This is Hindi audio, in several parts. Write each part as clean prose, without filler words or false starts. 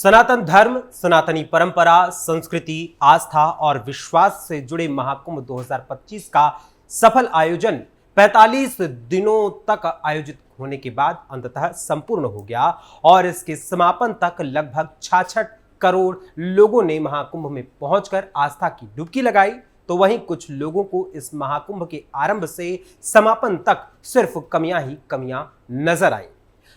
सनातन धर्म, सनातनी परंपरा, संस्कृति, आस्था और विश्वास से जुड़े महाकुंभ 2025 का सफल आयोजन 45 दिनों तक आयोजित होने के बाद अंततः संपूर्ण हो गया और इसके समापन तक लगभग 66 करोड़ लोगों ने महाकुंभ में पहुंचकर आस्था की डुबकी लगाई। तो वहीं कुछ लोगों को इस महाकुंभ के आरंभ से समापन तक सिर्फ कमियां ही कमियां नजर आई।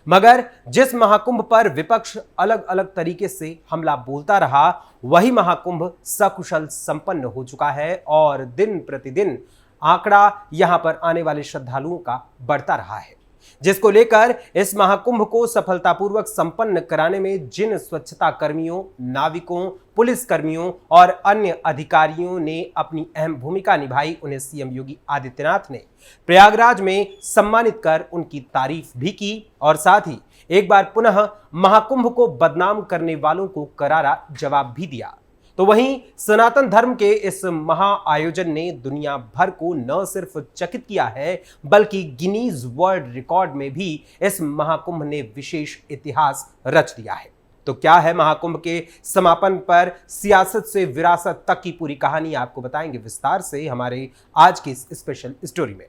मगर जिस महाकुंभ पर विपक्ष अलग अलग तरीके से हमला बोलता रहा, वही महाकुंभ सकुशल संपन्न हो चुका है और दिन प्रतिदिन आंकड़ा यहां पर आने वाले श्रद्धालुओं का बढ़ता रहा है, जिसको लेकर इस महाकुंभ को सफलतापूर्वक संपन्न कराने में जिन स्वच्छता कर्मियों, नाविकों, पुलिस कर्मियों और अन्य अधिकारियों ने अपनी अहम भूमिका निभाई, उन्हें सीएम योगी आदित्यनाथ ने प्रयागराज में सम्मानित कर उनकी तारीफ भी की और साथ ही एक बार पुनः महाकुंभ को बदनाम करने वालों को करारा जवाब भी दिया। तो वहीं सनातन धर्म के इस महा आयोजन ने दुनिया भर को न सिर्फ चकित किया है, बल्कि गिनीज वर्ल्ड रिकॉर्ड में भी इस महाकुंभ ने विशेष इतिहास रच दिया है। तो क्या है महाकुंभ के समापन पर सियासत से विरासत तक की पूरी कहानी, आपको बताएंगे विस्तार से हमारे आज की इस स्पेशल स्टोरी में।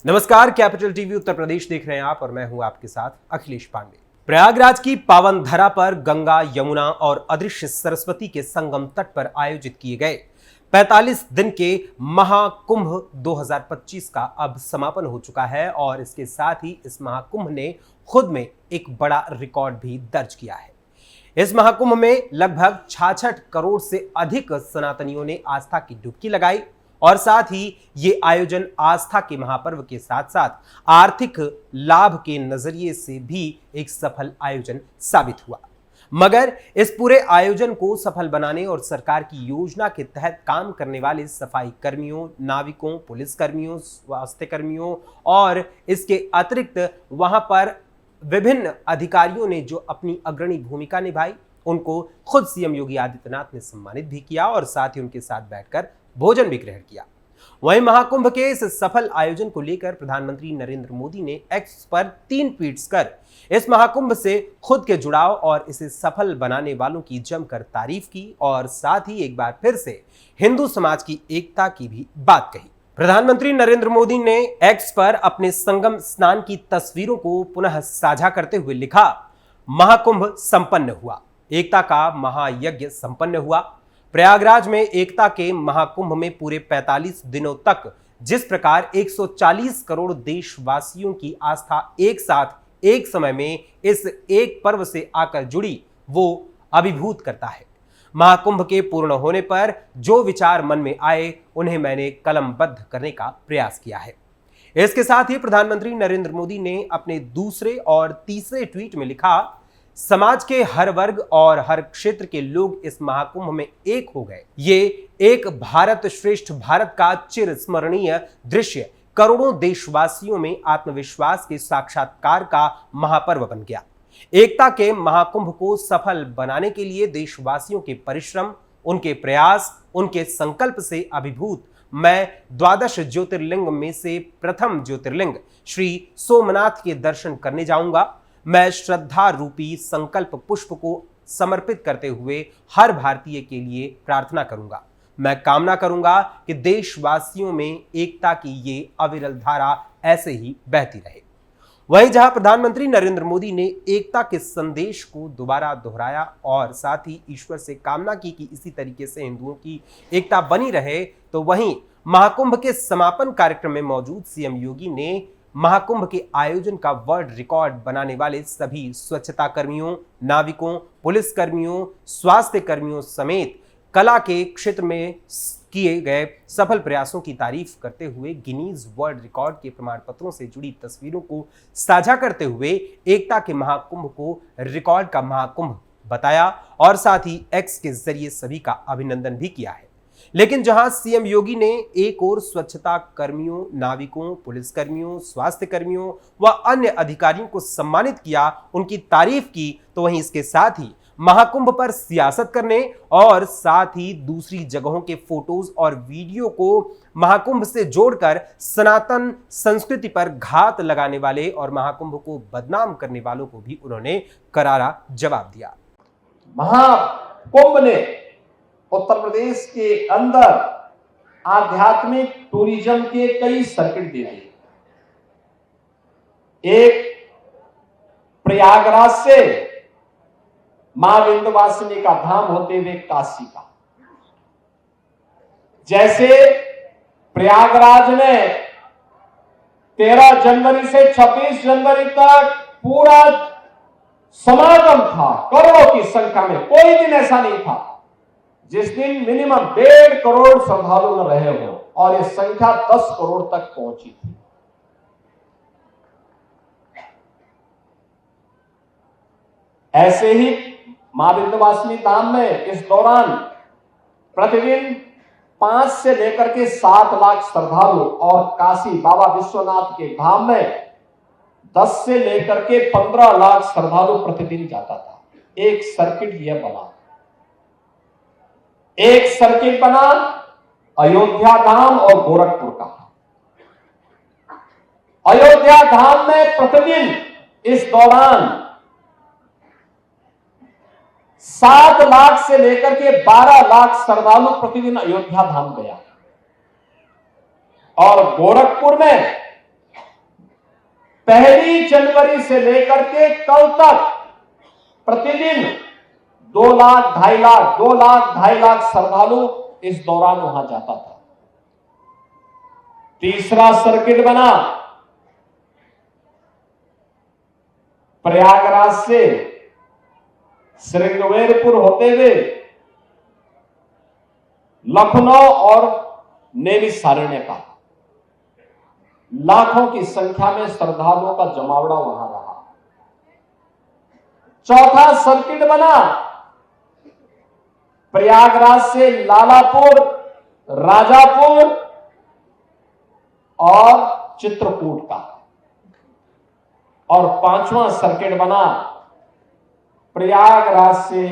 नमस्कार, कैपिटल टीवी उत्तर प्रदेश देख रहे हैं आप और मैं हूं आपके साथ अखिलेश पांडे। प्रयागराज की पावन धरा पर गंगा, यमुना और अदृश्य सरस्वती के संगम तट पर आयोजित किए गए 45 दिन के महाकुंभ 2025 का अब समापन हो चुका है और इसके साथ ही इस महाकुंभ ने खुद में एक बड़ा रिकॉर्ड भी दर्ज किया है। इस महाकुंभ में लगभग 66 करोड़ से अधिक सनातनियों ने आस्था की डुबकी लगाई और साथ ही ये आयोजन आस्था के महापर्व के साथ साथ आर्थिक लाभ के नजरिए से भी एक सफल आयोजन साबित हुआ। मगर इस पूरे आयोजन को सफल बनाने और सरकार की योजना के तहत काम करने वाले सफाई कर्मियों, नाविकों, पुलिस कर्मियों, स्वास्थ्य कर्मियों और इसके अतिरिक्त वहां पर विभिन्न अधिकारियों ने जो अपनी अग्रणी भूमिका निभाई, उनको खुद सीएम योगी आदित्यनाथ ने सम्मानित भी किया और साथ ही उनके साथ बैठकर भोजन भी ग्रहण किया। वहीं महाकुंभ के इस सफल आयोजन को लेकर प्रधानमंत्री नरेंद्र मोदी ने एक्स पर 3 ट्वीट्स कर इस महाकुंभ से खुद के जुड़ाव और इसे सफल बनाने वालों की जमकर तारीफ की और साथ ही एक बार फिर से हिंदू समाज की एकता की भी बात कही। प्रधानमंत्री नरेंद्र मोदी ने एक्स पर अपने संगम स्नान की तस्वीरों को पुनः साझा करते हुए लिखा, महाकुंभ संपन्न हुआ, एकता का महायज्ञ संपन्न हुआ। प्रयागराज में एकता के महाकुंभ में पूरे 45 दिनों तक जिस प्रकार 140 करोड़ देशवासियों की आस्था एक साथ एक समय में इस एक पर्व से आकर जुड़ी, वो अभिभूत करता है। महाकुंभ के पूर्ण होने पर जो विचार मन में आए, उन्हें मैंने कलमबद्ध करने का प्रयास किया है। इसके साथ ही प्रधानमंत्री नरेंद्र मोदी ने अपने दूसरे और तीसरे ट्वीट में लिखा, समाज के हर वर्ग और हर क्षेत्र के लोग इस महाकुंभ में एक हो गए। ये एक भारत श्रेष्ठ भारत का चिरस्मरणीय दृश्य करोड़ों देशवासियों में आत्मविश्वास के साक्षात्कार का महापर्व बन गया। एकता के महाकुंभ को सफल बनाने के लिए देशवासियों के परिश्रम, उनके प्रयास, उनके संकल्प से अभिभूत मैं 12 ज्योतिर्लिंग में से प्रथम ज्योतिर्लिंग श्री सोमनाथ के दर्शन करने जाऊंगा। मैं श्रद्धा रूपी संकल्प पुष्प को समर्पित करते हुए हर भारतीय के लिए प्रार्थना करूंगा। मैं कामना करूंगा कि देशवासियों में एकता की ये अविरल धारा ऐसे ही बहती रहे। वहीं जहां प्रधानमंत्री नरेंद्र मोदी ने एकता के संदेश को दोबारा दोहराया और साथ ही ईश्वर से कामना की कि इसी तरीके से हिंदुओं की एकता बनी रहे, तो वहीं महाकुंभ के समापन कार्यक्रम में मौजूद सीएम योगी ने महाकुंभ के आयोजन का वर्ल्ड रिकॉर्ड बनाने वाले सभी स्वच्छता कर्मियों, नाविकों, पुलिस कर्मियों, स्वास्थ्य कर्मियों समेत कला के क्षेत्र में किए गए सफल प्रयासों की तारीफ करते हुए गिनीज वर्ल्ड रिकॉर्ड के प्रमाण पत्रों से जुड़ी तस्वीरों को साझा करते हुए एकता के महाकुंभ को रिकॉर्ड का महाकुंभ बताया और साथ ही एक्स के जरिए सभी का अभिनंदन भी किया है। लेकिन जहां सीएम योगी ने एक और स्वच्छता कर्मियों, नाविकों, पुलिस कर्मियों, स्वास्थ्य कर्मियों व अन्य अधिकारियों को सम्मानित किया, उनकी तारीफ की, तो वहीं इसके साथ ही महाकुंभ पर सियासत करने और साथ ही दूसरी जगहों के फोटोज और वीडियो को महाकुंभ से जोड़कर सनातन संस्कृति पर घात लगाने वाले और महाकुंभ को बदनाम करने वालों को भी उन्होंने करारा जवाब दिया। महाकुंभ ने उत्तर प्रदेश के अंदर आध्यात्मिक टूरिज्म के कई सर्किट दे दिए। एक प्रयागराज से मां विंध्यवासिनी का धाम होते हुए काशी का, जैसे प्रयागराज में 13 जनवरी से 26 जनवरी तक पूरा समागम था, करोड़ों की संख्या में। कोई दिन ऐसा नहीं था जिस दिन मिनिमम 1.5 करोड़ श्रद्धालु न रहे हो, और ये संख्या 10 करोड़ तक पहुंची थी। ऐसे ही मां विंध्यवासिनी धाम में इस दौरान प्रतिदिन 5 से लेकर के 7 लाख श्रद्धालु, और काशी बाबा विश्वनाथ के धाम में 10 से लेकर के 15 लाख श्रद्धालु प्रतिदिन जाता था। एक सर्किट यह बना। एक सर्किट बना अयोध्या धाम और गोरखपुर का। अयोध्या धाम में प्रतिदिन इस दौरान 7 लाख से लेकर के 12 लाख श्रद्धालु प्रतिदिन अयोध्या धाम गया, और गोरखपुर में 1 जनवरी से लेकर के कल तक प्रतिदिन 2 लाख 2.5 लाख 2 लाख 2.5 लाख श्रद्धालु इस दौरान वहां जाता था। तीसरा सर्किट बना प्रयागराज से श्रृंगवेरपुर होते हुए लखनऊ और नैमिषारण्य का। लाखों की संख्या में श्रद्धालुओं का जमावड़ा वहां रहा। चौथा सर्किट बना प्रयागराज से लालापुर, राजापुर और चित्रकूट का। और 5वां सर्किट बना प्रयागराज से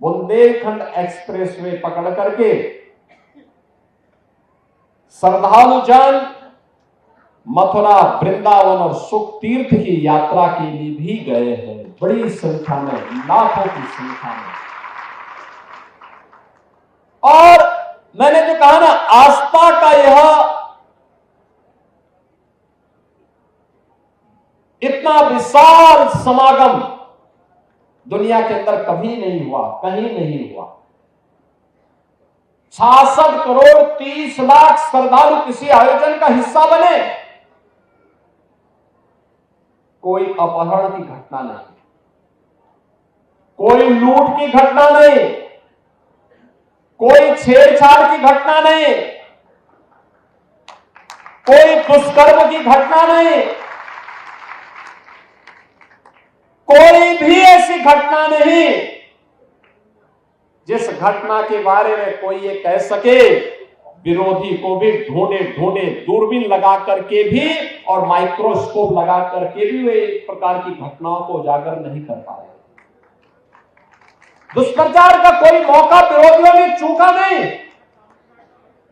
बुंदेलखंड एक्सप्रेसवे पकड़ करके श्रद्धालु जन मथुरा, वृंदावन और सुख तीर्थ की यात्रा के लिए भी गए हैं, बड़ी संख्या में, लाखों की संख्या में। और मैंने जो कहा ना, आस्था का यह इतना विशाल समागम दुनिया के अंदर कभी नहीं हुआ, कहीं नहीं हुआ। 66 करोड़ 30 लाख श्रद्धालु किसी आयोजन का हिस्सा बने। कोई अपहरण की घटना नहीं, कोई लूट की घटना नहीं, कोई छेड़छाड़ की घटना नहीं, कोई दुष्कर्म की घटना नहीं, कोई भी ऐसी घटना नहीं जिस घटना के बारे में कोई ये कह सके। विरोधी को भी ढूंढे ढूंढे दूरबीन लगा करके भी और माइक्रोस्कोप लगा करके भी वे एक प्रकार की घटनाओं को उजागर नहीं कर पा रहे। दुष्प्रचार का कोई मौका विरोधियों ने चूका नहीं।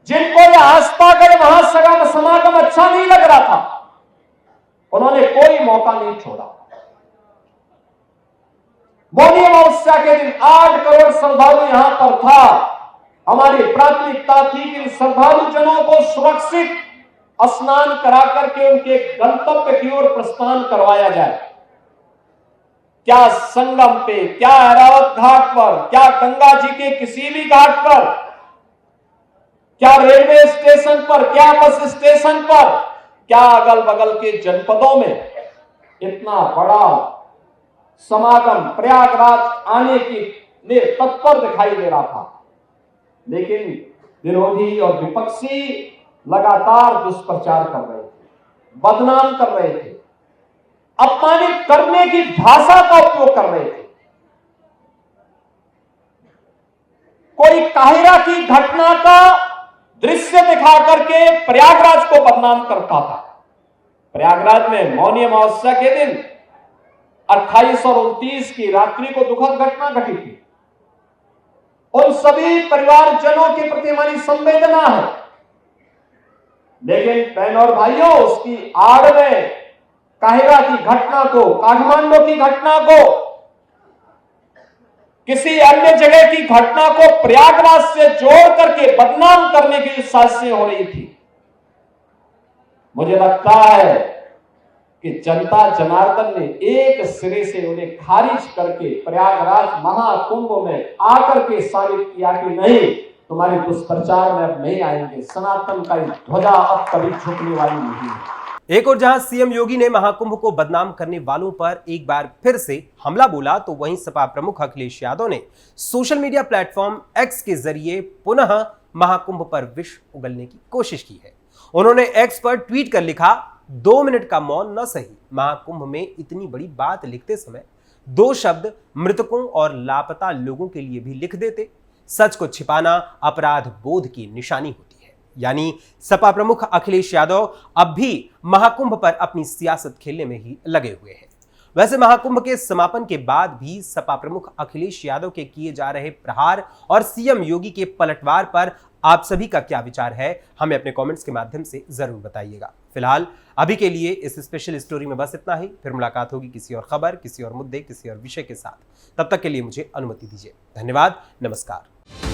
जिनको यह आस्था का महासगम समागम अच्छा नहीं लग रहा था, उन्होंने कोई मौका नहीं छोड़ा। मौनी अमावस्या के दिन 8 करोड़ श्रद्धालु यहां पर था। हमारी प्राथमिकता थी कि श्रद्धालु जनों को सुरक्षित स्नान करा करके उनके गंतव्य की ओर प्रस्थान करवाया जाए। क्या संगम पे, क्या ऐरावत घाट पर, क्या गंगा जी के किसी भी घाट पर, क्या रेलवे स्टेशन पर, क्या बस स्टेशन पर, क्या अगल बगल के जनपदों में इतना बड़ा समागम प्रयागराज आने की तत्पर दिखाई दे रहा था। लेकिन विरोधी और विपक्षी लगातार दुष्प्रचार कर रहे थे, बदनाम कर रहे थे, अपमानित करने की भाषा का उपयोग कर रहे थे। कोई काहिरा की घटना का दृश्य दिखा करके प्रयागराज को बदनाम करता था। प्रयागराज में मौनी अमावस्या के दिन 28 और 29 की रात्रि को दुखद घटना घटी थी। उन सभी परिवारजनों के प्रति हमारी संवेदना है। लेकिन बहनों और भाइयों, उसकी आड़ में काहिरा की घटना को, काठमांडू की घटना को किसी अन्य जगह की घटना को प्रयागराज से जोड़ करके बदनाम करने की साजिशें हो रही थी। मुझे लगता है कि जनता जनार्दन ने एक सिरे से उन्हें खारिज करके प्रयागराज महाकुंभ में आकर के साबित किया कि नहीं, तुम्हारे दुष्प्रचार में अब नहीं आएंगे, सनातन का ध्वजा अब कभी झुकने वाली नहीं है। एक और जहां सीएम योगी ने महाकुंभ को बदनाम करने वालों पर एक बार फिर से हमला बोला, तो वहीं सपा प्रमुख अखिलेश यादव ने सोशल मीडिया प्लेटफॉर्म एक्स के जरिए पुनः महाकुंभ पर विष उगलने की कोशिश की है। उन्होंने एक्स पर ट्वीट कर लिखा, 2 मिनट का मौन न सही, महाकुंभ में इतनी बड़ी बात लिखते समय 2 शब्द मृतकों और लापता लोगों के लिए भी लिख देते। सच को छिपाना अपराध बोध की निशानी होती है। यानी सपा प्रमुख अखिलेश यादव अब भी महाकुंभ पर अपनी सियासत खेलने में ही लगे हुए हैं। वैसे महाकुंभ के समापन के बाद भी सपा प्रमुख अखिलेश यादव के किए जा रहे प्रहार और सीएम योगी के पलटवार पर आप सभी का क्या विचार है, हमें अपने कमेंट्स के माध्यम से जरूर बताइएगा। फिलहाल अभी के लिए इस स्पेशल स्टोरी में बस इतना ही। फिर मुलाकात होगी किसी और खबर, किसी और मुद्दे, किसी और विषय के साथ। तब तक के लिए मुझे अनुमति दीजिए। धन्यवाद, नमस्कार।